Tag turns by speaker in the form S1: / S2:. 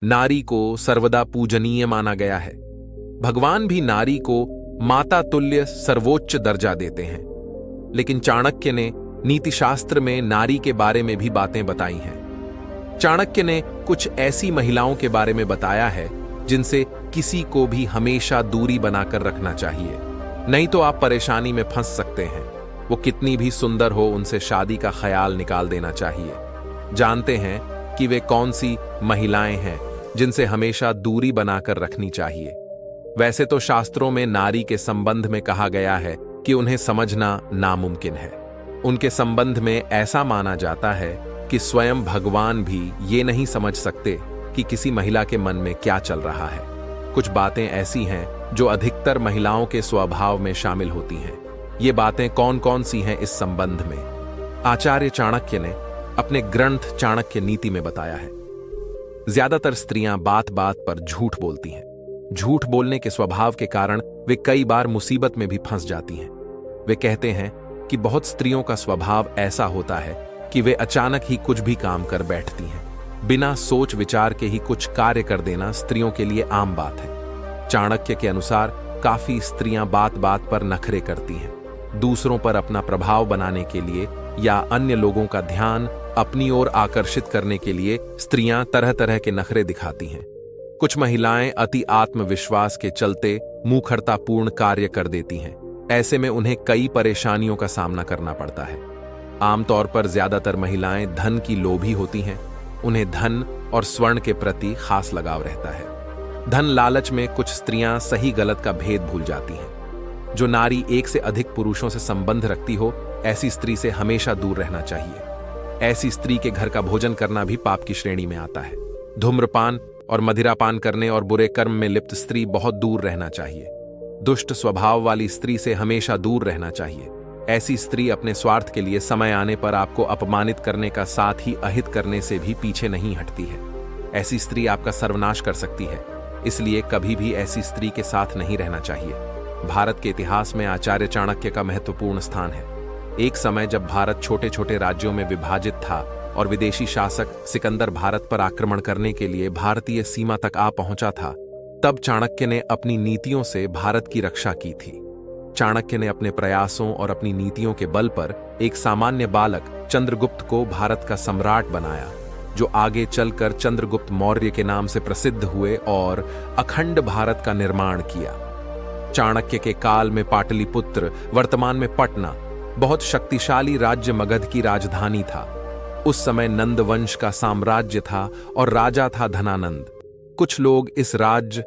S1: नारी को सर्वदा पूजनीय माना गया है। भगवान भी नारी को माता तुल्य सर्वोच्च दर्जा देते हैं। लेकिन चाणक्य ने नीतिशास्त्र में नारी के बारे में भी बातें बताई हैं। चाणक्य ने कुछ ऐसी महिलाओं के बारे में बताया है जिनसे किसी को भी हमेशा दूरी बनाकर रखना चाहिए, नहीं तो आप परेशानी में फंस सकते हैं। वो कितनी भी सुंदर हो, उनसे शादी का ख्याल निकाल देना चाहिए। जानते हैं कि वे कौन सी महिलाएं हैं जिनसे हमेशा दूरी बनाकर रखनी चाहिए। वैसे तो शास्त्रों में नारी के संबंध में कहा गया है कि उन्हें समझना नामुमकिन है। उनके संबंध में ऐसा माना जाता है कि स्वयं भगवान भी ये नहीं समझ सकते कि किसी महिला के मन में क्या चल रहा है। कुछ बातें ऐसी हैं जो अधिकतर महिलाओं के स्वभाव में शामिल होती हैं। ये बातें कौन कौन सी हैं इस संबंध में आचार्य चाणक्य ने अपने ग्रंथ चाणक्य नीति में बताया है। ज्यादातर स्त्रियां बात बात पर झूठ बोलती हैं। झूठ बोलने के स्वभाव के कारण वे कई बार मुसीबत में भी फंस जाती हैं। वे कहते हैं कि बहुत स्त्रियों का स्वभाव ऐसा होता है कि वे अचानक ही कुछ भी काम कर बैठती हैं। बिना सोच विचार के ही कुछ कार्य कर देना स्त्रियों के लिए आम बात है। चाणक्य के अनुसार काफी स्त्रियां बात बात पर नखरे करती हैं। दूसरों पर अपना प्रभाव बनाने के लिए या अन्य लोगों का ध्यान अपनी ओर आकर्षित करने के लिए स्त्रियां तरह तरह के नखरे दिखाती हैं। कुछ महिलाएं अति आत्मविश्वास के चलते मुखरतापूर्ण कार्य कर देती हैं। ऐसे में उन्हें कई परेशानियों का सामना करना पड़ता है। आमतौर पर ज्यादातर महिलाएं धन की लोभी होती हैं। उन्हें धन और स्वर्ण के प्रति खास लगाव रहता है। धन लालच में कुछ स्त्रियां सही गलत का भेद भूल जाती हैं। जो नारी एक से अधिक पुरुषों से संबंध रखती हो, ऐसी स्त्री से हमेशा दूर रहना चाहिए। ऐसी स्त्री के घर का भोजन करना भी पाप की श्रेणी में आता है। धूम्रपान और मदिरापान करने और बुरे कर्म में लिप्त स्त्री बहुत दूर रहना चाहिए। दुष्ट स्वभाव वाली स्त्री से हमेशा दूर रहना चाहिए। ऐसी स्त्री अपने स्वार्थ के लिए समय आने पर आपको अपमानित करने का साथ ही अहित करने से भी पीछे नहीं हटती है। ऐसी स्त्री आपका सर्वनाश कर सकती है, इसलिए कभी भी ऐसी स्त्री के साथ नहीं रहना चाहिए। भारत के इतिहास में आचार्य चाणक्य का महत्वपूर्ण स्थान है। एक समय जब भारत छोटे छोटे राज्यों में विभाजित था और विदेशी शासक सिकंदर भारत पर आक्रमण करने के लिए भारतीय सीमा तक आ पहुंचा था, तब चाणक्य ने अपनी नीतियों से भारत की रक्षा की थी। चाणक्य ने अपने प्रयासों और अपनी नीतियों के बल पर एक सामान्य बालक चंद्रगुप्त को भारत का सम्राट बनाया, जो आगे चलकर चंद्रगुप्त मौर्य के नाम से प्रसिद्ध हुए और अखंड भारत का निर्माण किया। चाणक्य के काल में पाटलिपुत्र, वर्तमान में पटना, बहुत शक्तिशाली राज्य मगध की राजधानी था। उस समय नंद वंश का साम्राज्य था और राजा था धनानंद। कुछ लोग इस राज्य